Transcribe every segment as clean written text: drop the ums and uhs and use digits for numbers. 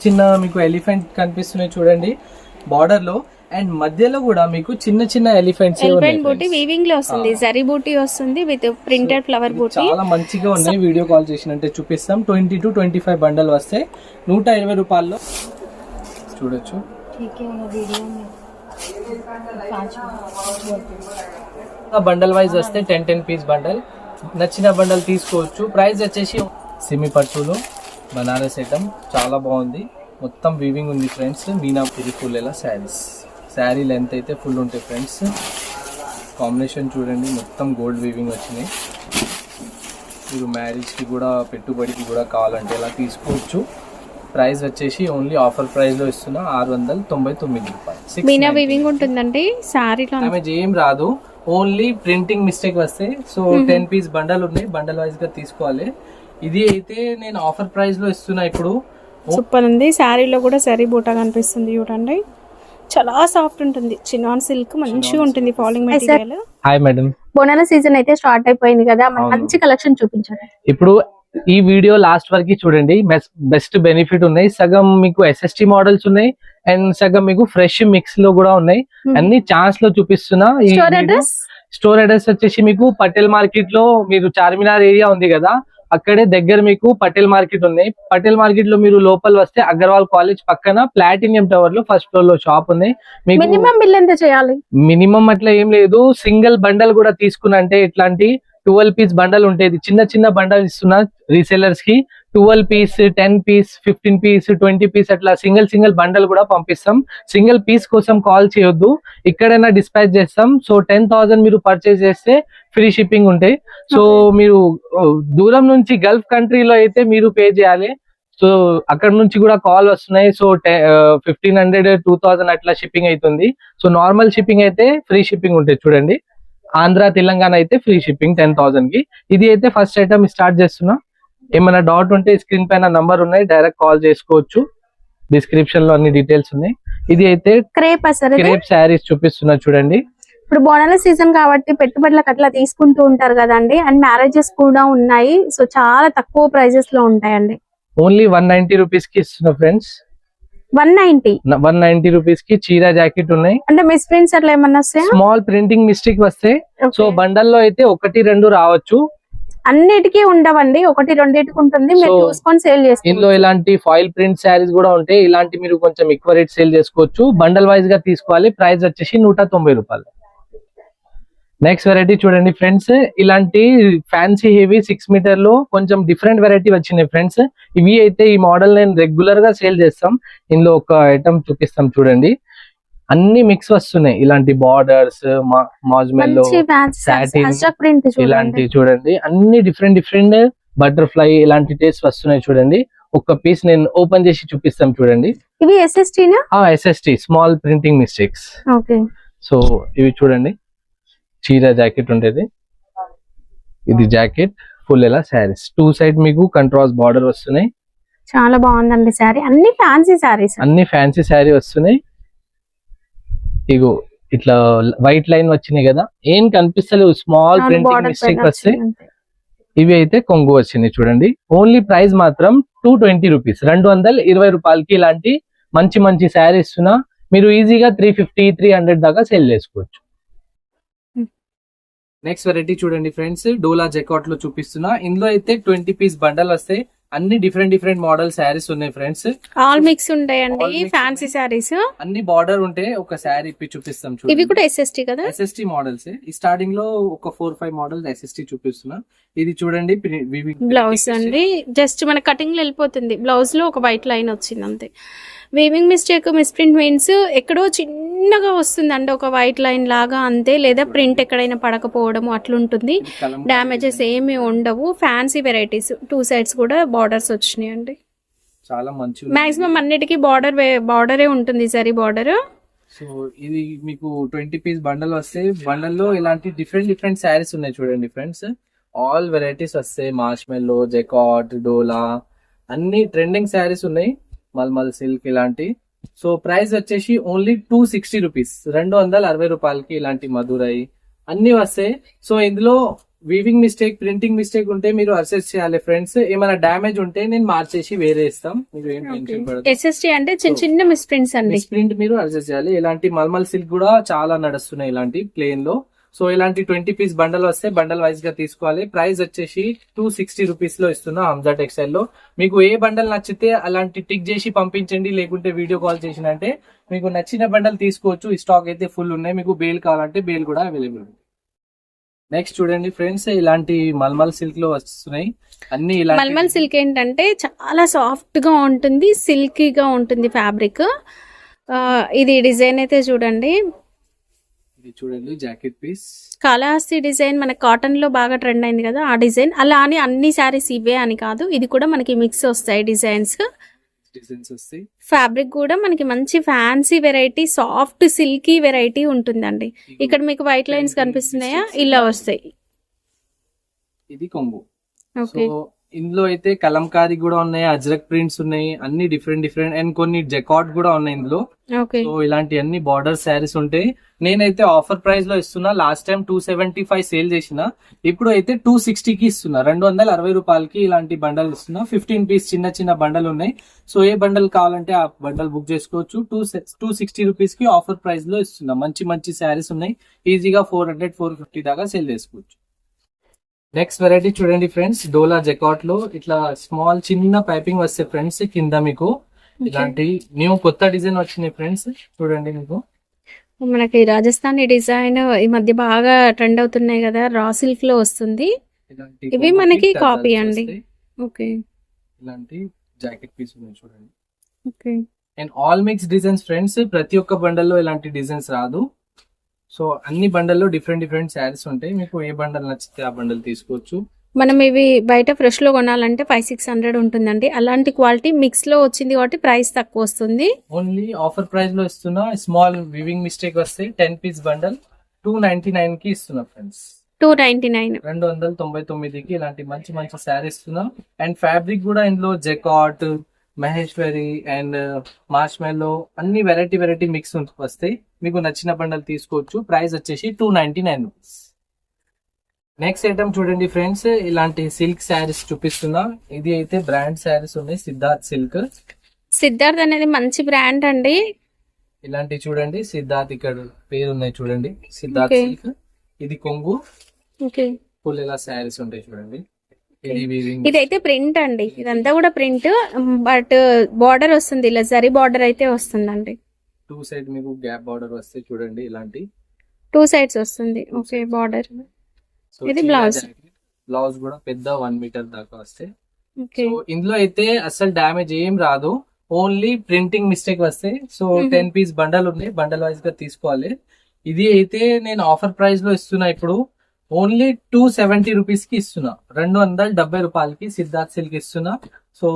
చిన్న మీకు ఎలిఫెంట్ కనిపిస్తున్నాయి చూడండి బార్డర్ లో. అండ్ మధ్యలో కూడా మీకు చిన్న చిన్న ఎలిఫెంట్స్ బూటీ వీవింగ్ లో వస్తుంది, జరీ బూటీ వస్తుంది విత్ ప్రింటెడ్ ఫ్లవర్ బూటీ. చాలా మంచిగా ఉన్నాయి. వీడియో కాల్ చేసినంటే చూపిస్తాం. 20 to 25 బండల్ వస్తాయి 120 రూపాయల్లో చూడొచ్చు. బండల్ వైజ్ వస్తే 10 పీస్ బండల్, నచ్చిన బండల్ తీసుకోవచ్చు. ప్రైస్ వచ్చేసి సిమి పట్టులో బనారస్ ఐటమ్ చాలా బాగుంది. మొత్తం వీవింగ్ ఉంది ఫ్రెండ్స్. మీనాపురి ఫుల్ ఎలా శారీ లెంత్ అయితే ఫుల్ ఉంటాయి ఫ్రెండ్స్. కాంబినేషన్ చూడండి, మొత్తం గోల్డ్ వీవింగ్ వచ్చినాయి. మీరు మ్యారేజ్కి కూడా పెట్టుబడికి కూడా కావాలంటే ఇలా తీసుకోవచ్చు. ప్రైస్ వచ్చేసి ఓన్లీ ఆఫర్ ప్రైస్ లో ఇస్తున్నా 699 రూపాయలు. మీనా వీవింగ్ ఉంటుందండి శారీలో, డ్యామేజ్ ఏం రాదు. ఓన్లీ ప్రింటింగ్ మిస్టేక్ వస్తే. సో 10 పీస్ బండల్ ఉన్నాయి, బండల్ వైజ్ గా తీసుకోవాలి. ఇది అయితే నేను ఆఫర్ ప్రైస్ లో ఇస్తున్నా ఇప్పుడు. సూపర్ ఉంది. శారీలో కూడా సరీ బూటా కనిపిస్తుంది చూడండి, చాలా సాఫ్ట్ ఉంటుంది. చినాన్ సిల్క్ మంచిగా ఉంటుంది ఫాలింగ్ మెటీరియల్. హాయ్ మేడం, బోనాల సీజన్ అయితే స్టార్ట్ అయిపోయింది కదా, మంచి కలెక్షన్ చూపించండి. ఇప్పుడు ఈ వీడియో లాస్ట్ వరకు చూడండి. బెస్ట్ బెనిఫిట్ ఉన్నాయి. సగం మీకు SST మోడల్స్ ఉన్నాయి అండ్ సగం మీకు ఫ్రెష్ మిక్స్ లో కూడా ఉన్నాయి. అన్ని ఛాన్స్ లో చూపిస్తున్నా. స్టోర్ అడ్రస్ వచ్చేసి మీకు పటేల్ మార్కెట్ లో, మీరు చార్మినార్ ఏరియా ఉంది కదా అక్కడే దగ్గర మీకు పటేల్ మార్కెట్ ఉన్నాయి. పటేల్ మార్కెట్ లో మీరు లోపల వస్తే అగర్వాల్ కాలేజ్ పక్కన ప్లాటినియం టవర్ లో ఫస్ట్ ఫ్లోర్ లో షాప్ ఉన్నాయి. మినిమం బిల్ ఎంత చేయాలి? మినిమం అట్లా ఏం లేదు. సింగిల్ బండల్ కూడా తీసుకున్నంటే ఇట్లాంటి 12 పీస్ బండల్ ఉంటాయి. చిన్న చిన్న బండల్ ఇస్తున్నా రీసెలర్స్ కి. 12 పీస్, 10 పీస్, 15 పీస్, 20 పీస్ అట్లా సింగిల్ బండల్ కూడా పంపిస్తాం. సింగిల్ పీస్ కోసం కాల్ చేయొద్దు, ఇక్కడైనా డిస్పాచ్ చేస్తాం. సో 10,000 మీరు పర్చేస్ చేస్తే ఫ్రీ షిప్పింగ్ ఉంటాయి. సో మీరు దూరం నుంచి గల్ఫ్ కంట్రీలో అయితే మీరు పే చేయాలి. సో అక్కడ నుంచి కూడా కాల్ వస్తున్నాయి. సో 1500, 2000 అట్లా షిప్పింగ్ అవుతుంది. సో నార్మల్ షిప్పింగ్ అయితే ఫ్రీ షిప్పింగ్ ఉంటుంది చూడండి. ఆంధ్ర తెలంగాణ అయితే ఫ్రీ షిప్పింగ్ 10,000 కి. ఇది అయితే ఫస్ట్ ఐటమ్ స్టార్ట్ చేస్తున్నా. ఏమైనా డౌట్ ఉంటే స్క్రీన్ పైన నంబర్ ఉన్నాయి, డైరెక్ట్ కాల్ చేసుకోవచ్చు. డిస్క్రిప్షన్ లో అన్ని డీటెయిల్స్ ఉన్నాయి. ఇది అయితే క్రేప్ శారీస్ చూపిస్తున్నా చూడండి. ఇప్పుడు బోనాల సీజన్ కాబట్టి పెట్టుబడులకు అట్లా తీసుకుంటూ ఉంటారు కదండి, అండ్ మ్యారేజెస్ కూడా ఉన్నాయి. సో చాలా తక్కువ ప్రైజెస్ లో ఉంటాయండి. ఓన్లీ 190 రూపీస్ కి ఇస్తున్నా ఫ్రెండ్స్. 190 రూపీస్ కి చీర జాకెట్ ఉన్నాయి. అంటే మిస్ ప్రింట్స్ అట్లా ఏమన్నా స్మాల్ ప్రింటింగ్ మిస్టేక్ వస్తే. సో బండల్లో అయితే 1-2 రావచ్చు, అన్నిటికీ ఉండవండి. 1-2 ఉంటుంది, మీరు చూసుకొని సేల్ చేసుకోవచ్చు. ఇందులో ఇలాంటి ఫాయిల్ ప్రింట్ శారీస్ కూడా ఉంటాయి. ఇలాంటి మీరు కొంచెం ఎక్కువ రేట్ సేల్ చేసుకోవచ్చు. బండల్ వైజ్ గా తీసుకోవాలి. ప్రైస్ వచ్చేసి 190 రూపాయలు. నెక్స్ట్ వెరైటీ చూడండి ఫ్రెండ్స్. ఇలాంటి ఫ్యాన్సీ హెవీ 6 మీటర్ లో కొంచెం డిఫరెంట్ వెరైటీ వచ్చినాయి ఫ్రెండ్స్. ఇవి అయితే ఈ మోడల్ నేను రెగ్యులర్ గా సేల్ చేస్తాం. ఇందులో ఒక ఐటమ్ చూపిస్తాం చూడండి. అన్ని మిక్స్ వస్తున్నాయి. ఇలాంటి బార్డర్స్, మాజ్మెల్లో, సాటిన్, ఇలాంటి చూడండి అన్ని డిఫరెంట్ బటర్ఫ్లై ఇలాంటి టేస్ట్ వస్తున్నాయి చూడండి. ఒక పీస్ నేను ఓపెన్ చేసి చూపిస్తాం చూడండి. ఇవి SST small printing mistakes. So ఇవి చూడండి, చీర జాకెట్ ఉండేది. ఇది జాకెట్ ఫుల్ ఎలా శారీస్ 2 సైడ్ మీకు కంట్రాస్ట్ బార్డర్ వస్తున్నాయి. చాలా బాగుందండి శారీ. అన్ని ఫ్యాన్సీ శారీ వస్తున్నాయి. ఇగో ఇట్లా వైట్ లైన్ వచ్చినాయి కదా, ఏం కనిపిస్తలేవు. స్మాల్ ప్రింటింగ్ మిస్టేక్ వస్తే ఇవి అయితే కొంగు వచ్చినాయి చూడండి. ఓన్లీ ప్రైస్ మాత్రం 220 రూపీస్, 220 రూపాయలకి ఇలాంటి మంచి శారీస్ మీరు ఈజీగా 350-300 దాకా సేల్ చేసుకోవచ్చు. నెక్స్ట్ వెరైటీ చూడండి ఫ్రెండ్స్, డోలా జెకాట్ లో చూపిస్తున్నా. ఇందులో అయితే 20 పీస్ బండల్ వస్తాయి. అన్ని డిఫరెంట్ మోడల్ శారీస్ ఉన్నాయి ఫ్రెండ్స్. ఆల్ మిక్స్ ఉంటాయండి, ఫ్యాన్సీ శారీస్. అన్ని బార్డర్ ఉంటాయి. ఒక శారీ ఇప్పి చూపిస్తాం చూడండి. ఇవి కూడా SST కదా, SST మోడల్స్. ఈ స్టార్టింగ్ లో ఒక 4-5 మోడల్స్ SST చూపిస్తున్నా. ఇది చూడండి బ్లౌజ్ అండి. జస్ట్ మన కటింగ్ లో వెళ్ళిపోతుంది. బ్లౌజ్ లో ఒక వైట్ లైన్ వచ్చింది అంతే. వీవింగ్ మిస్టేక్, మిస్ప్రింట్ మీన్స్ ఎక్కడో చిన్నగా వస్తుంది అండి, ఒక వైట్ లైన్ లాగా అంతే. లేదా ప్రింట్ ఎక్కడైనా పడకపోవడం అట్లుంటుంది. డ్యామేజెస్ ఏమి ఉండవు. ఫ్యాన్సీ వెరైటీస్ 2 సైడ్స్ కూడా బార్డర్స్ వచ్చినాయి అండి. చాలా మంచి మాక్సిమం అన్నిటికీ బార్డరే ఉంటుంది, సరీ బార్డర్. సో ఇది మీకు 20 పీస్ బండల్ వస్తే, బండల్లో ఇలాంటి డిఫరెంట్ శారీస్ ఉన్నాయి చూడండి ఫ్రెండ్స్. ఆల్ వెరైటీస్ వస్తాయి. మార్ష్మెల్లో, జెకాట్, డోలా అన్ని ట్రెండింగ్ శారీస్ ఉన్నాయి. మల్మల్ సిల్క్ ఇలాంటి. సో ప్రైస్ వచ్చేసి ఓన్లీ 260 రూపీస్, 260 రూపాయలకి ఇలాంటి మధురై అన్ని వస్తాయి. సో ఇందులో వీవింగ్ మిస్టేక్, ప్రింటింగ్ మిస్టేక్ ఉంటే మీరు అసెస్ చేయాలి ఫ్రెండ్స్. ఏమైనా డ్యామేజ్ ఉంటే నేను మార్చేసి వేరే ఇస్తాం, మీరు ఏం టెన్షన్ పడదు. ఎస్ఎస్టీ అంటే చిన్న చిన్న మిస్ప్రింట్స్ అండి. మిస్ప్రింట్ మీరు అడ్జస్ట్ చేయాలి. ఇలాంటి మల్మల్ సిల్క్ కూడా చాలా నడుస్తున్నాయి ఇలాంటి ప్లేన్ లో. సో ఇలాంటి 20 పీస్ బండల్ వస్తే బండల్ వైజ్ గా తీసుకోవాలి. ప్రైస్ వచ్చేసి 260 రూపీస్ లో ఇస్తున్నా హంజా టెక్స్టైల్ లో. మీకు ఏ బండల్ నచ్చితే అలాంటి టిక్ చేసి పంపించండి, లేకుంటే వీడియో కాల్ చేసినంటే మీకు నచ్చిన బండల్ తీసుకోవచ్చు. ఈ స్టాక్ అయితే ఫుల్ ఉన్నాయి. మీకు బేల్ కావాలంటే బేల్ కూడా అవైలబుల్ ఉంది. నెక్స్ట్ చూడండి ఫ్రెండ్స్, ఇలాంటి మల్మల్ సిల్క్ లో వస్తున్నాయి అన్ని. మల్మల్ సిల్క్ ఏంటంటే చాలా సాఫ్ట్ గా ఉంటుంది, సిల్కీగా ఉంటుంది ఫ్యాబ్రిక్. ఇది డిజైన్ అయితే చూడండి, ఇది చూడండి జాకెట్ పీస్. కాళహస్తి డిజైన్ మన కాటన్ లో బాగా ట్రెండ్ అయింది కదా, ఆ డిజైన్. అలా అని అన్ని శారీస్ ఇవే అని కాదు, ఇది కూడా మనకి మిక్స్ వస్తాయి డిజైన్స్ వస్తాయి. ఫ్యాబ్రిక్ కూడా మనకి మంచి fancy variety, soft silky variety ఉంటుందండి. ఇక్కడ మీకు వైట్ లైన్స్ కనిపిస్తున్నాయా, ఇలా వస్తాయి. ఇది కొంగు. ఓకే, సో ఇందులో అయితే కలంకారీ కూడా ఉన్నాయి, అజ్రక్ ప్రింట్స్ ఉన్నాయి, అన్ని డిఫరెంట్ డిఫరెంట్, అండ్ కొన్ని జెకాట్ కూడా ఉన్నాయి ఇందులో. ఓకే, సో ఇలాంటి అన్ని బార్డర్ శారీస్ ఉంటాయి. నేనైతే ఆఫర్ ప్రైస్ లో ఇస్తున్నా. లాస్ట్ టైం 275 సేల్ చేసిన, ఇప్పుడు అయితే 260 కి ఇస్తున్నా. 260 రూపాయలకి ఇలాంటి బండల్ ఇస్తున్నా. 15 పీస్ చిన్న చిన్న బండల్ ఉన్నాయి. సో ఏ బండల్ కావాలంటే ఆ బండల్ బుక్ చేసుకోవచ్చు. 260 రూపీస్ కి ఆఫర్ ప్రైస్ లో ఇస్తున్నా. మంచి మంచి శారీస్ ఉన్నాయి, ఈజీగా 400-450 దాకా సేల్ చేసుకోవచ్చు. నెక్స్ట్ వెరైటీ చూడండి ఫ్రెండ్స్, డోలా జెకాట్ లో ఇట్లా స్మాల్ చిన్న పైపింగ్ వస్తాయి ఫ్రెండ్స్. కింద మీకు ఇలాంటి న్యూ కొత్త డిజైన్ వచ్చినాయి ఫ్రెండ్స్. చూడండి, మీకు మనకి రాజస్థానీ డిజైన్ ఈ మధ్య బాగా ట్రెండ్ అవుతున్నాయి కదా, రా సిల్క్ లో వస్తుంది. ఇవి మనకి కాపీ అండి. ఓకే, ఇలాంటి జాకెట్ పీస్ ఉన్నాయి చూడండి. Okay, and all mix designs friends. ప్రతి ఒక్క బండల్లో ఇలాంటి డిజైన్స్ రాదు. సో అన్ని బండల్లో డిఫరెంట్ డిఫరెంట్ శారీస్ ఉంటాయి. మీకు ఏ బండల్ నచ్చితే ఆ బండల్ తీసుకోవచ్చు. మనం ఇవి బయట ఫ్రెష్ లో కొనాలంటే 500-600 ఉంటుందండి. అలాంటి క్వాలిటీ మిక్స్ లో వచ్చింది కాబట్టి ప్రైస్ తక్కువ వస్తుంది. ఓన్లీ ఆఫర్ ప్రైస్ లో ఇస్తున్నా. స్మాల్ వివింగ్ మిస్టేక్ వస్తే 10 పీస్ బండల్ 299 కి ఇస్తున్నా ఫ్రెండ్స్. 299, 299 కి ఇలాంటి మంచి మంచి శారీస్ ఇస్తున్నా. అండ్ ఫ్యాబ్రిక్ కూడా ఇందులో జెకాట్, మహేశ్వరి అండ్ మార్ష్మెల్లో అన్ని వెరైటీ వెరైటీ మిక్స్ వస్తాయి. మీకు నచ్చిన బండల్ తీసుకోవచ్చు. ప్రైస్ వచ్చేసి 299 రూపీస్. నెక్స్ట్ ఐటమ్ చూడండి ఫ్రెండ్స్, ఇలాంటి సిల్క్ శారీస్ చూపిస్తున్నా. ఇది అయితే బ్రాండ్ శారీస్ ఉన్నాయి, సిద్ధార్థ్ సిల్క్. సిద్ధార్థ్ అనేది మంచి బ్రాండ్ అండి. ఇలాంటి చూడండి, సిద్ధార్థ్ ఇక్కడ పేరు ఉన్నాయి చూడండి, సిద్ధార్థ్ సిల్క్. ఇది కొంగు. ఓకే, ఫుల్ ఇలా శారీస్ ఉంటాయి చూడండి. ఇదైతే ప్రింట్ అండి, ఇదంతా కూడా ప్రింట్, బట్ బార్డర్ వస్తుంది ఇలా జరీ బార్డర్ అయితే వస్తుందండి. 2 సైడ్ మీకు గ్యాప్ బార్డర్ వస్తే చూడండి, ఇలాంటి 2 సైడ్స్ వస్తుంది. Okay, border. ఇది బ్లౌజ్. బ్లౌజ్ కూడా పెద్ద 1 మీటర్ దాకా వస్తే. ఓకే, సో ఇందులో అయితే అసలు డ్యామేజ్ ఏం రాదు, ఓన్లీ ప్రింటింగ్ మిస్టేక్ వస్తాయి. సో 10 పీస్ బండల్ ఉన్నాయి, బండల్ వైజ్ గా తీసుకోవాలి. ఇది అయితే నేను ఆఫర్ ప్రైస్ లో ఇస్తున్నా. ఇప్పుడు ఓన్లీ 270 రూపీస్ కి ఇస్తున్నా. 270 రూపాయలకి సిద్ధార్థ్ సిల్క్ ఇస్తున్నా. సో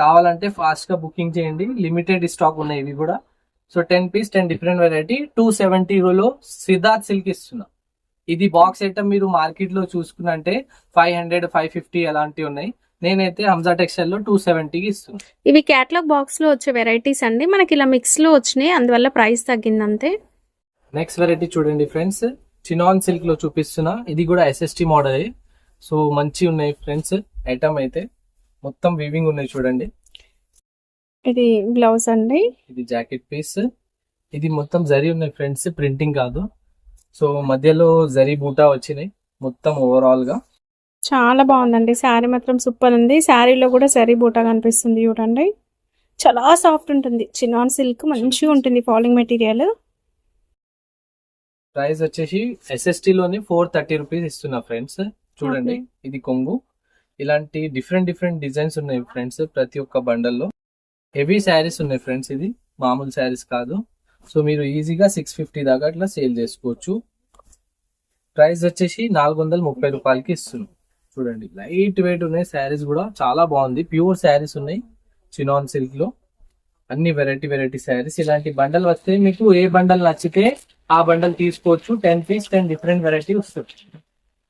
కావాలంటే ఫాస్ట్ గా బుకింగ్ చేయండి, లిమిటెడ్ స్టాక్ ఉన్నాయి ఇవి కూడా. సో 10 పీస్ 10 డిఫరెంట్ వెరైటీ 270 లో సిద్ధార్థ్ సిల్క్ ఇస్తున్నా. ఇది బాక్స్ ఐటమ్ మీరు మార్కెట్ లో చూసుకున్నంటే 500-550 అలాంటివి ఉన్నాయి. నేనైతే హంజా టెక్స్టైల్ లో 270 కి ఇస్తున్నా. ఇవి క్యాటలాగ్ బాక్స్ లో వచ్చే వెరైటీస్ అండి, మనకి ఇలా మిక్స్ లో వచ్చినాయి, అందువల్ల ప్రైస్ తగ్గింది అంతే. నెక్స్ట్ వెరైటీ చూడండి ఫ్రెండ్స్, చినాన్ సిల్క్ లో చూపిస్తున్నా. ఇది కూడా SST మోడల్. సో మంచి ఉన్నాయి ఫ్రెండ్స్. ఐటమ్ అయితే మొత్తం వీవింగ్ ఉన్నాయి చూడండి. ఇది బ్లౌజ్ అండి, ఇది జాకెట్ పీస్. ఇది మొత్తం జరీ ఉన్నాయి ఫ్రెండ్స్, ప్రింటింగ్ కాదు. సో మధ్యలో జరీ బూటా వచ్చినాయి మొత్తం ఓవరాల్ గా. చాలా బాగుందండి శారీ, మాత్రం సూపర్ ఉంది. శారీలో కూడా జరీ బూటా కనిపిస్తుంది చూడండి, చాలా సాఫ్ట్ ఉంటుంది. చినాన్ సిల్క్ మంచిగా ఉంటుంది, ఫాలింగ్ మెటీరియల్. ప్రైస్ వచ్చేసి SST లోని 430 రూపీస్ ఇస్తున్నా ఫ్రెండ్స్. చూడండి, ఇది కొంగు. ఇలాంటి డిఫరెంట్ డిఫరెంట్ డిజైన్స్ ఉన్నాయి ఫ్రెండ్స్ ప్రతి ఒక్క బండల్లో. హెవీ శారీస్ ఉన్నాయి ఫ్రెండ్స్, ఇది మామూలు శారీస్ కాదు. సో మీరు ఈజీగా 650 దాకా అట్లా సేల్ చేసుకోవచ్చు. ప్రైస్ వచ్చేసి 430 రూపాయలకి ఇస్తున్నాం. చూడండి, లైట్ వెయిట్ ఉన్నాయి శారీస్ కూడా, చాలా బాగుంది. ప్యూర్ శారీస్ ఉన్నాయి చినాన్ సిల్క్ లో, అన్ని వెరైటీ వెరైటీ శారీస్. ఇలాంటి బండల్ వస్తే మీకు ఏ బండల్ నచ్చితే ఆ బండల్ తీసుకోవచ్చు. 10 పీస్ 10 డిఫరెంట్ వెరైటీ వస్తుంది.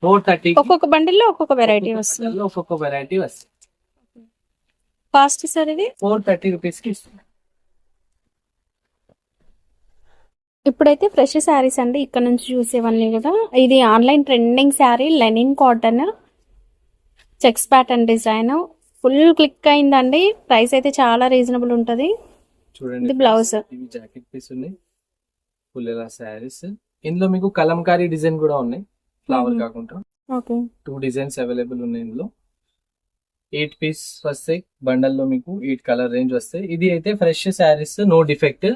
430 ఒక్కొక్క బండిల్ లో ఒక్కొక్క వెరైటీ వస్తుంది. ఒక్కొక్క వెరైటీ వస్తుంది. కాస్ట్ సార్ ఇది 430 రూపీస్ కి ఇస్తుంది. ఇప్పుడైతే ఫ్రెష్ శారీస్ అండి ఇక్కడ నుంచి చూసేవన్నీ కూడా. ఇది online trending sari, linen cotton, checks pattern design, full click అయిందండి. ప్రైస్ అయితే చాలా రీజనబుల్ ఉంటది. చూడండి ఇది బ్లౌజ్. ఇవి జాకెట్ పీస్ ఉన్నాయి, ఫుల్ ఇలా శారీస్. ఇందులో మీకు కలంకారీ డిజైన్ కూడా ఉన్నాయి, ఫ్లవర్ కాకుండా. ఓకే, 2 డిజైన్స్ అవైలబుల్ ఉన్నాయి ఇందులో. 8 పీస్ వస్తాయి బండల్ లో, మీకు 8 కలర్ రేంజ్ వస్తాయి. ఇది అయితే fresh saris, no defect.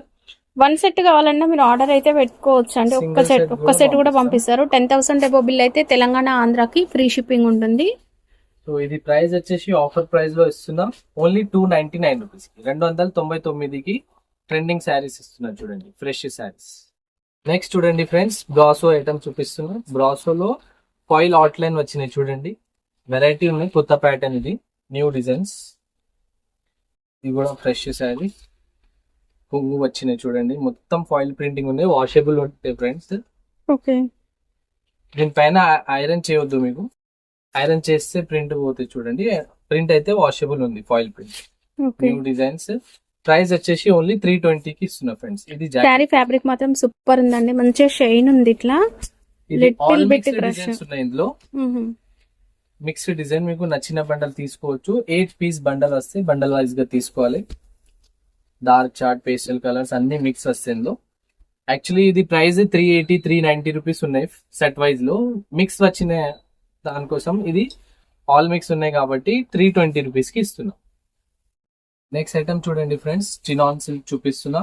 1 set కావాలన్నా మీరు ఆర్డర్ అయితే పెట్టుకోవచ్చు అండి. ఒక్క సెట్ కూడా పంపిస్తారు. 10,000 అబో బిల్ అయితే తెలంగాణ ఆంధ్రాకి ఫ్రీ షిప్పింగ్ ఉంటుంది. సో ఇది ప్రైస్ వచ్చేసి ఆఫర్ ప్రైస్ లో ఇస్తున్నాం, ఓన్లీ 299 రూపీస్ కి, 299కి ట్రెండింగ్ శారీస్ ఇస్తున్నారు. చూడండి ఫ్రెష్ శారీస్. నెక్స్ట్ చూడండి ఫ్రెండ్స్, బ్రాసో ఐటమ్ చూపిస్తున్నాం. బ్రాసోలో ఫాయిల్ అవుట్లైన్ వచ్చినాయి చూడండి, వెరైటీ ఉన్నాయి, కొత్త ప్యాటర్న్, ఇది న్యూ డిజైన్స్. ఇది కూడా ఫ్రెష్ శారీ, పువ్వు వచ్చినాయి చూడండి, మొత్తం ఫాయిల్ ప్రింటింగ్ ఉన్నాయి, వాషబుల్ ఉంటాయి ఫ్రెండ్స్. ఓకే, దీనిపైన ఐరన్ చేయొద్దు, మీకు ఐరన్ చేస్తే ప్రింట్ పోతాయి చూడండి. ప్రింట్ అయితే వాషబుల్ ఉంది, foil print, new designs. Price వచ్చేసి ఓన్లీ 320కి ఇస్తున్నా ఫ్రెండ్స్. ఇది శారీ ఫ్యాబ్రిక్ మాత్రం సూపర్ ఉందండి, మంచిగా షైన్ ఉంది. ఇట్లా డిజైన్స్ ఉన్నాయి ఇందులో, మిక్స్డ్ డిజైన్. మీకు నచ్చిన బండల్ తీసుకోవచ్చు. 8 పీస్ బండల్ వస్తాయి, బండల్ వైజ్ గా తీసుకోవాలి. డార్క్ చార్ట్, పేస్టల్ కలర్స్ అన్ని మిక్స్ వస్తాయి ఇందులో. యాక్చువల్లీ ఇది ప్రైస్ 380, 390 రూపీస్ ఉన్నాయి సెట్ వైజ్ లో. మిక్స్ వచ్చిన దానికోసం ఇది ఆల్ మిక్స్ ఉన్నాయి కాబట్టి 320 రూపీస్ కి ఇస్తున్నాం. నెక్స్ట్ ఐటమ్ చూడండి ఫ్రెండ్స్, చినాన్ సిల్క్ చూపిస్తున్నా.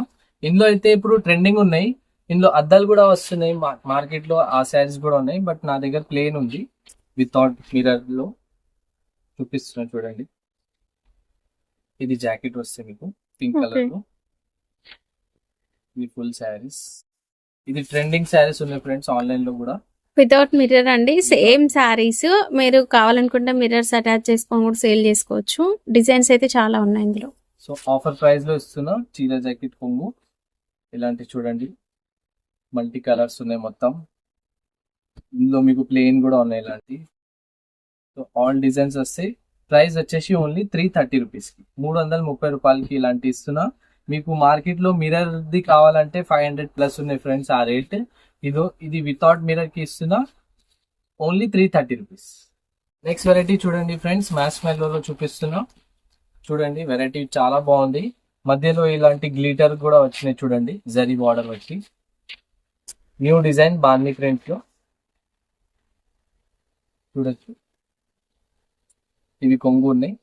ఇందులో అయితే ఇప్పుడు ట్రెండింగ్ ఉన్నాయి. ఇందులో అద్దాలు కూడా వస్తున్నాయి మార్కెట్ లో, ఆ శారీస్ కూడా ఉన్నాయి. బట్ నా దగ్గర ప్లేన్ ఉంది, వితౌట్ మిర్రర్ లో చూపిస్తున్నా చూడండి. ఇది జాకెట్ వస్తే మీకు పింక్ కలర్ లో, ఇది ఫుల్ శారీస్. ఇది ట్రెండింగ్ శారీస్ ఉన్నాయి ఫ్రెండ్స్, ఆన్లైన్ లో కూడా. వితౌట్ మిర్రర్ అండి, సేమ్ శారీస్. మీరు కావాలనుకుంటే మిర్రర్స్ అటాచ్ చేసుకొని కూడా సేల్ చేసుకోవచ్చు. డిజైన్స్ అయితే చాలా ఉన్నాయి ఇందులో. సో ఆఫర్ ప్రైస్ లో ఇస్తున్నా. చీర జాకెట్ కొంగు ఇలాంటి చూడండి, మల్టీ కలర్స్ ఉన్నాయి మొత్తం. ఇందులో మీకు ప్లేన్ కూడా ఉన్నాయి ఇలాంటి. సో ఆల్ డిజైన్స్ వస్తాయి. ప్రైస్ వచ్చేసి ఓన్లీ 330 రూపీస్ కి, 330 రూపాయలకి ఇలాంటి ఇస్తున్నా. మీకు మార్కెట్ లో మిర్రర్ ది కావాలంటే 500 ప్లస్ ఉన్నాయి ఫ్రెండ్స్ ఆ రేట్. ఇది వితౌట్ మిర్రర్ కి ఇస్తున్నా, ఓన్లీ 330 రూపీస్. నెక్స్ట్ వెరైటీ చూడండి ఫ్రెండ్స్, మ్యాచ్ మెల్లో చూపిస్తున్నా. చూడండి వెరైటీ చాలా బాగుంది. మధ్యలో ఇలాంటి గ్లిటర్ కూడా వచ్చినాయి చూడండి, జరీ బార్డర్ వచ్చి. న్యూ డిజైన్, బాందీ ప్రింట్ లో చూడొచ్చు. ఇవి కొంగు ఉన్నాయి,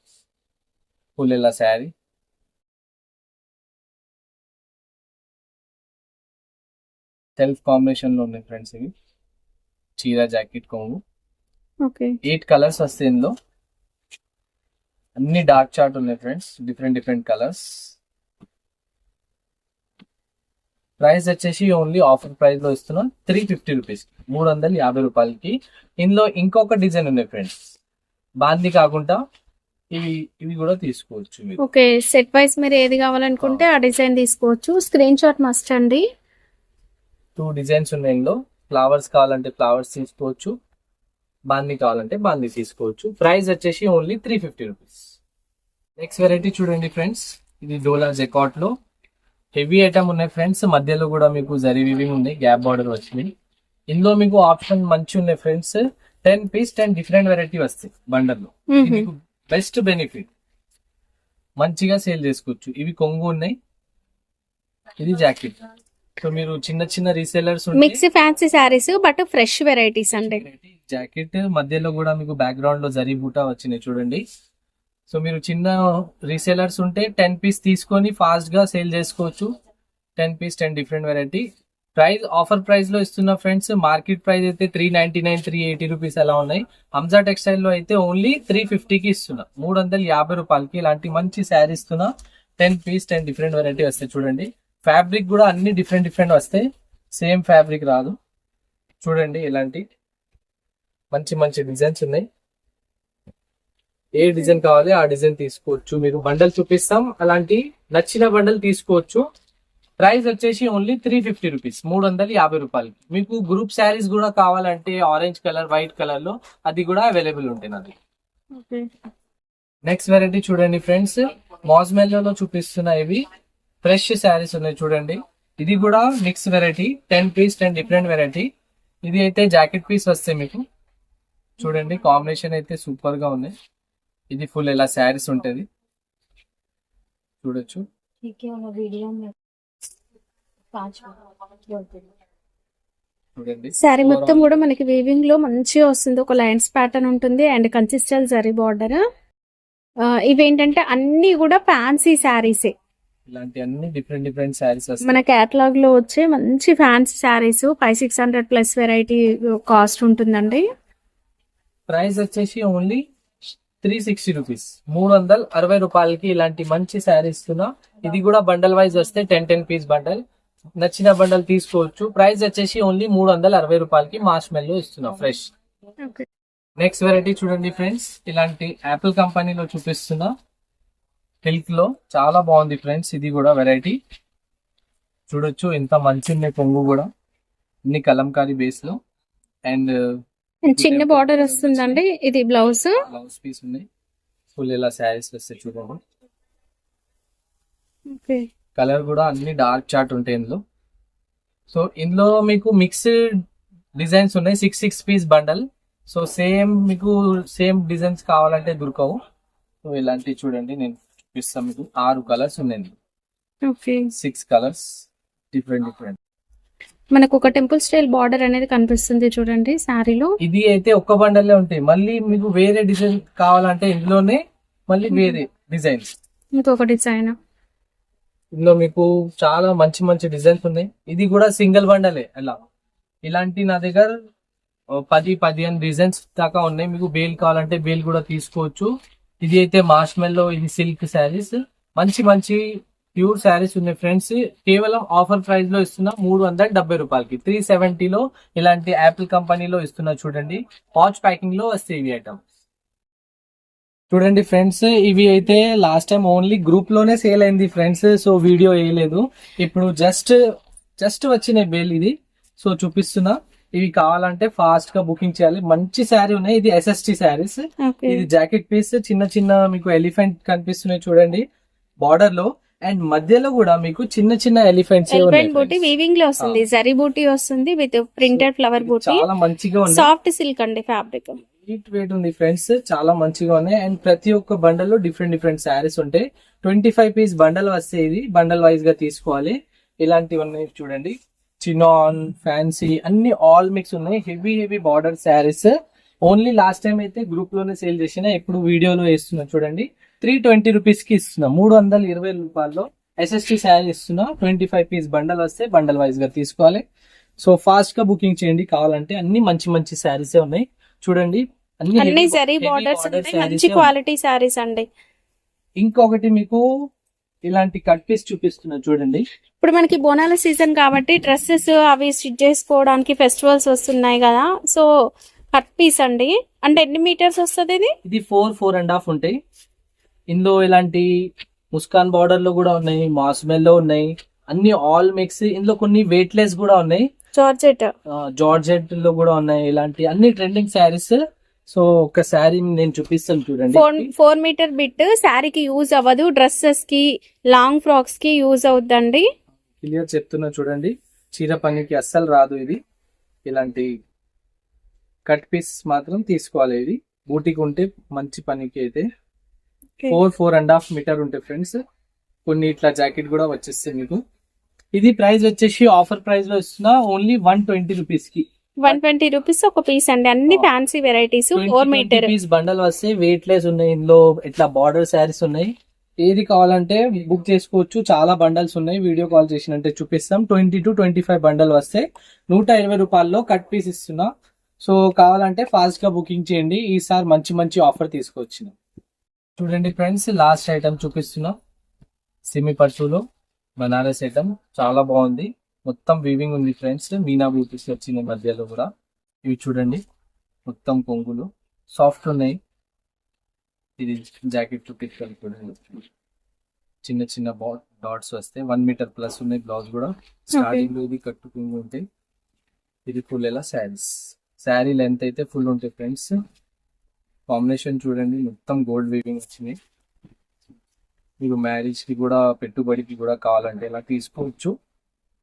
ఫుల్ ఇలా శారీ. సెల్ఫ్ కాంబినేషన్ లో ఉన్నాయి ఫ్రెండ్స్. ఇవి చీర జాకెట్ కొంగు. 8 కలర్స్ వస్తాయి ఇందులో, అన్ని డార్క్ చార్ట్ ఉన్నాయి ఫ్రెండ్స్, డిఫరెంట్ కలర్స్. ప్రైస్ వచ్చేసి ఓన్లీ ఆఫర్ ప్రైస్ లో ఇస్తున్నాం 350 రూపీస్, 350 రూపాయలకి. ఇందులో ఇంకొక డిజైన్ ఉన్నాయి ఫ్రెండ్స్, బాందీ కాకుండా ఇవి కూడా తీసుకోవచ్చు మీరు. ఓకే, సెట్ వైస్ మీరు ఏది కావాలనుకుంటే ఆ డిజైన్ తీసుకోవచ్చు. స్క్రీన్ షాట్ మస్ట్ అండి. 2 డిజైన్స్ ఉన్నాయి ఇందులో. ఫ్లవర్స్ కావాలంటే ఫ్లవర్స్ తీసుకోవచ్చు, బాందీ కావాలంటే బాందీ తీసుకోవచ్చు. ప్రైస్ వచ్చేసి ఓన్లీ 350 రూపీస్. నెక్స్ట్ వెరైటీ చూడండి ఫ్రెండ్స్, ఇది డోలా జెకాట్ లో హెవీ ఐటమ్ ఉన్నాయి ఫ్రెండ్స్. మధ్యలో కూడా మీకు జరీ వీవింగ్ ఉంది, గ్యాప్ బార్డర్ వచ్చింది. ఇందులో మీకు ఆప్షన్ మంచి ఉన్నాయి ఫ్రెండ్స్. 10 పీస్ 10 డిఫరెంట్ వెరైటీ వస్తాయి బండల్లో. ఇది మీకు బెస్ట్ బెనిఫిట్, మంచిగా సేల్ చేసుకోవచ్చు. ఇవి కొంగు ఉన్నాయి, ఇది జాకెట్. సో మీరు చిన్న resellers mix fancy saris but fresh varieties అండి. జాకెట్ మధ్యలో కూడా మీకు బ్యాక్గ్రౌండ్ లో జరీ బూటా వచ్చినాయి చూడండి. సో మీరు చిన్న రీసేలర్స్ ఉంటే 10 పీస్ తీసుకొని ఫాస్ట్ గా సేల్ చేసుకోవచ్చు. 10 piece 10 different variety. Price offer price లో ఇస్తున్న ఫ్రెండ్స్. మార్కెట్ ప్రైస్ అయితే 399, 380 రూపీస్ అలా ఉన్నాయి. హంసా టెక్స్టైల్ లో అయితే ఓన్లీ 350కి ఇస్తున్నా, 350 రూపాయలకి ఇలాంటి మంచి శారీ ఇస్తున్నా. 10 పీస్ 10 డిఫరెంట్ వెరైటీ వస్తాయి చూడండి. ఫ్యాబ్రిక్ కూడా అన్ని డిఫరెంట్ వస్తాయి, సేమ్ ఫ్యాబ్రిక్ రాదు. చూడండి ఇలాంటి మంచి డిజైన్స్ ఉన్నాయి. ఏ డిజైన్ కావాలి ఆ డిజైన్ తీసుకోవచ్చు. మీరు బండల్ చూపిస్తాం, అలాంటి నచ్చిన బండల్ తీసుకోవచ్చు. ప్రైస్ వచ్చేసి ఓన్లీ 350 రూపీస్, 350 రూపాయలకి. మీకు గ్రూప్ శారీస్ కూడా కావాలంటే ఆరెంజ్ కలర్, వైట్ కలర్ లో అది కూడా అవైలబుల్ ఉంటుంది నాది. నెక్స్ట్ వెరైటీ చూడండి ఫ్రెండ్స్, మాస్మెల్లో చూపిస్తున్న ఇవి ఫ్రెష్ శారీస్ ఉన్నాయి చూడండి. ఇది కూడా mix variety 10 piece 10 different variety. ఇది అయితే జాకెట్ పీస్ వస్తాయి మీకు. చూడండి కాంబినేషన్ అయితే సూపర్ గా ఉంది. ఇది ఫుల్ ఇలా శారీస్ ఉంటది చూడొచ్చు. చూడండి శారీ మొత్తం కూడా మనకి వీవింగ్ లో మంచిగా వస్తుంది. ఒక లైన్స్ ప్యాటర్న్ ఉంటుంది అండ్ కన్సిస్టెంట్ జరీ బార్డర్. ఇవేంటంటే అన్ని కూడా ఫ్యాన్సీ శారీసే. ఇలాంటి అన్ని డిఫరెంట్ డిఫరెంట్ శారీస్ వస్తాయి. మన కేటలాగ్ లో వచ్చే మంచి fancy saris 500-600 plus variety cost ఉంటుందండి. ప్రైస్ వచ్చేసి ఓన్లీ 360 రూపీస్, 360 రూపాయలకి ఇలాంటి మంచి శారీ ఇస్తున్నా. ఇది కూడా బండల్ వైజ్ వస్తే 10 పీస్ బండల్. నచ్చిన బండల్ తీసుకోవచ్చు. ప్రైస్ వచ్చేసి ఓన్లీ 360 రూపాయలకి మాస్ మెల్లో ఇస్తున్నా ఫ్రెష్. నెక్స్ట్ వెరైటీ చూడండి ఫ్రెండ్స్, ఇలాంటి యాపిల్ కంపెనీలో చూపిస్తున్నా సిల్క్ లో చాలా బాగుంది ఫ్రెండ్స్. ఇది కూడా వెరైటీ చూడొచ్చు, ఎంత మంచి ఉన్నాయి కొంగు కూడా, అన్ని కలంకారీ బేస్ లో. అండ్ చిన్న బార్డర్ వస్తుందండి. ఇది బ్లౌజ్ పీస్ ఉన్నాయి. ఫుల్ ఇలా శారీస్ వస్తాయి చూడండి. కలర్ కూడా అన్ని డార్క్ చార్ట్ ఉంటాయి ఇందులో. సో ఇందులో మీకు మిక్స్డ్ డిజైన్స్ ఉన్నాయి. 6 పీస్ బండల్. సో మీకు సేమ్ డిజైన్స్ కావాలంటే దొరకవు. సో ఇలాంటివి చూడండి, నేను చూపిస్తాను మీకు. 6 కలర్స్ ఉన్నాయి, 6 కలర్స్ డిఫరెంట్. మనకు ఒక టెంపుల్ స్టైల్ బార్డర్ అనేది కనిపిస్తుంది చూడండి శారీలో. ఇది అయితే ఒక్క బండల్లే ఉంటాయి. మళ్ళీ మీకు వేరే డిజైన్ కావాలంటే ఇందులోనే మళ్ళీ వేరే డిజైన్స్. ఇంకొక డిజైన్ ఇందులో మీకు చాలా మంచి మంచి డిజైన్స్ ఉన్నాయి. ఇది కూడా సింగిల్ బండలే. అలా ఇలాంటి నా దగ్గర 10-15 డిజైన్స్ దాకా ఉన్నాయి. మీకు బేల్ కావాలంటే బేల్ కూడా తీసుకోవచ్చు. ఇది అయితే మార్ష్మెల్లో, ఇది సిల్క్ శారీస్, మంచి మంచి ప్యూర్ శారీస్ ఉన్నాయి ఫ్రెండ్స్. కేవలం ఆఫర్ ప్రైస్ లో ఇస్తున్నా 370 రూపాయలకి. 370 లో ఇలాంటి యాపిల్ కంపెనీలో ఇస్తున్నా చూడండి. పాచ్ ప్యాకింగ్ లో వస్తాయి ఇవి ఐటమ్. చూడండి ఫ్రెండ్స్, ఇవి అయితే లాస్ట్ టైం ఓన్లీ గ్రూప్ లోనే సేల్ అయింది ఫ్రెండ్స్. సో వీడియో వేయలేదు. ఇప్పుడు జస్ట్ వచ్చిన బేల్ ఇది. సో చూపిస్తున్నా. ఇవి కావాలంటే ఫాస్ట్ గా బుకింగ్ చేయాలి. మంచి శారీ ఉన్నాయి. ఇది SST శారీస్. ఇది జాకెట్ పీస్. చిన్న చిన్న మీకు ఎలిఫెంట్ కనిపిస్తున్నాయి చూడండి బార్డర్ లో. అండ్ మధ్యలో కూడా మీకు చిన్న చిన్న ఎలిఫెంట్స్ బూటీ వీవింగ్ లో వస్తుంది. జరీ బూటీ వస్తుంది విత్ ప్రింటెడ్ ఫ్లవర్ బూటీ. చాలా మంచిగా ఉంది. సాఫ్ట్ సిల్క్ అండి ఫ్యాబ్రిక్. లైట్ వెయిట్ ఉంది ఫ్రెండ్స్, చాలా మంచిగా ఉన్నాయి. అండ్ ప్రతి ఒక్క బండల్ లో డిఫరెంట్ శారీస్ ఉంటాయి. 25 పీస్ బండల్ వస్తే ఇది బండల్ వైజ్ గా తీసుకోవాలి. ఇలాంటివన్నీ చూడండి, చినాన్, ఫ్యాన్సీ అన్ని ఆల్ మిక్స్ ఉన్నాయి. Heavy border saris. Only last time అయితే గ్రూప్ లోనే సేల్ చేసిన, ఇప్పుడు వీడియోలో వేస్తున్నా చూడండి. 320 రూపీస్ కి ఇస్తున్నా. 320 రూపాయల్లో SST శారీ ఇస్తున్నా. 25 పీస్ బండల్ వస్తే బండల్ వైజ్ గా తీసుకోవాలి. సో ఫాస్ట్ గా బుకింగ్ చేయండి కావాలంటే. అన్ని మంచి శారీస్ ఉన్నాయి చూడండి. అన్ని జరీ బార్డర్స్, మంచి క్వాలిటీ శారీస్ అండి. ఇంకొకటి మీకు ఇలాంటి కట్ పీస్ చూపిస్తున్నా చూడండి. ఇప్పుడు మనకి బోనాల సీజన్ కాబట్టి డ్రెస్సెస్ అవి స్టిచ్ చేసుకోవడానికి ఫెస్టివల్స్ వస్తున్నాయి కదా. సో కట్ పీస్ అండి. అంటే ఎన్ని మీటర్స్ వస్తుంది ఇది? ఇది 4.5 ఉంటాయి. ఇందులో ఇలాంటి ముస్కాన్ బార్డర్ లో కూడా ఉన్నాయి, మాస్మెల్ లో ఉన్నాయి, అన్ని ఆల్ మిక్స్. ఇందులో కొన్ని వెయిట్ లెస్ కూడా ఉన్నాయి. జార్జెట్ లో కూడా ఉన్నాయి. ఇలాంటి అన్ని ట్రెండింగ్ శారీస్. సో ఒక శారీ నేను చూపిస్తాను చూడండి. 4 మీటర్ బిట్ శారీకి యూజ్ అవ్వదు, డ్రెస్సెస్ కి లాంగ్ ఫ్రాక్స్ కి యూజ్ అవుద్దండి. క్లియర్ చెప్తున్నా చూడండి. చీర పనికి అస్సలు రాదు ఇది. ఇలాంటి కట్ పీస్ మాత్రం తీసుకోవాలి. ఇది బూటీకి ఉంటే మంచి పనికి అయితే 4.5 మీటర్ ఉంటాయి ఫ్రెండ్స్. కొన్ని ఇట్లా జాకెట్ కూడా వచ్చేస్తాయి మీకు. ఇది ప్రైస్ వచ్చేసి ఆఫర్ ప్రైస్ లో ఇస్తున్నా ఓన్లీ 120 రూపీస్ కి. 120 రూపీస్ ఒక పీస్ అండి. అన్ని fancy varieties. 4 metre piece bundle వస్తే వెయిట్ లెస్ ఉన్నాయి. ఇందులో ఇట్లా బార్డర్ శారీస్ ఉన్నాయి. ఏది కావాలంటే బుక్ చేసుకోవచ్చు. చాలా బండల్స్ ఉన్నాయి. వీడియో కాల్ చేసినంటే చూపిస్తాం. 20 to 25 బండల్ వస్తే 120 రూపాయల్లో కట్ పీస్ ఇస్తున్నా. సో కావాలంటే ఫాస్ట్ గా బుకింగ్ చేయండి. ఈసారి మంచి ఆఫర్ తీసుకొచ్చిన చూడండి ఫ్రెండ్స్. లాస్ట్ ఐటమ్ చూపిస్తున్నా. సిమి పట్టులో బనారస్ ఐటమ్ చాలా బాగుంది. మొత్తం వీవింగ్ ఉంది ఫ్రెండ్స్. మీనా బూటీస్ వచ్చిన మధ్యలో కూడా ఇవి చూడండి. మొత్తం కొంగులు సాఫ్ట్ ఉన్నాయి. ఇది జాకెట్ చూపించాలి చూడండి. చిన్న డాట్స్ వస్తాయి. 1 మీటర్ ప్లస్ ఉన్నాయి. బ్లౌజ్ కూడా స్టార్టింగ్ లో ఇది కట్టుకుంటూ ఉంటాయి. ఇది ఫుల్ ఎలా శారీ లెంత్ అయితే ఫుల్ ఉంటాయి ఫ్రెండ్స్. కాంబినేషన్ చూడండి, మొత్తం గోల్డ్ వీవింగ్ వచ్చినాయి. మీకు మ్యారేజ్ కి కూడా పెట్టుబడికి కూడా కావాలంటే ఇలా తీసుకోవచ్చు.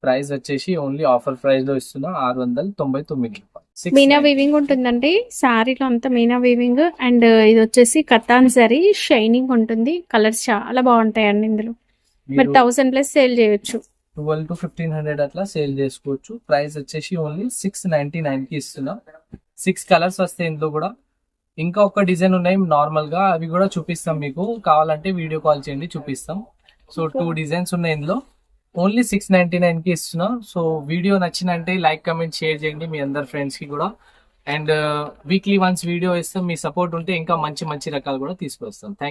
ప్రైస్ వచ్చేసి ఓన్లీ ఆఫర్ ప్రైస్ లో ఇస్తున్నా 699 రూపాయలు. మీనా వీవింగ్ ఉంటుందండి శారీలో అంతా మీనా వీవింగ్. అండ్ ఇది వచ్చేసి కతాన్ జరీ షైనింగ్ ఉంటుంది. కలర్స్ చాలా బాగుంటాయండి ఇందులో. మరి 1000+ సేల్ చేయొచ్చు. 12 to 1500 అట్లా సేల్ చేసుకోవచ్చు. ప్రైస్ వచ్చేసి ఓన్లీ 699 కి ఇస్తున్నా. 6 కలర్స్ వస్తాయి ఇందులో కూడా. ఇంకా ఒక డిజైన్ ఉన్నాయి నార్మల్ గా, అవి కూడా చూపిస్తాం మీకు. కావాలంటే వీడియో కాల్ చేయండి, చూపిస్తాం. సో 2 డిజైన్స్ ఉన్నాయి ఇందులో. ఓన్లీ 699 కి ఇస్తున్నా. సో వీడియో నచ్చినంటే లైక్, కమెంట్, షేర్ చేయండి మీ అందరు ఫ్రెండ్స్ కి కూడా. అండ్ వీక్లీ వన్స్ వీడియో ఇస్తాం. మీ సపోర్ట్ ఉంటే ఇంకా మంచి మంచి రకాలు కూడా తీసుకొస్తాం. థ్యాంక్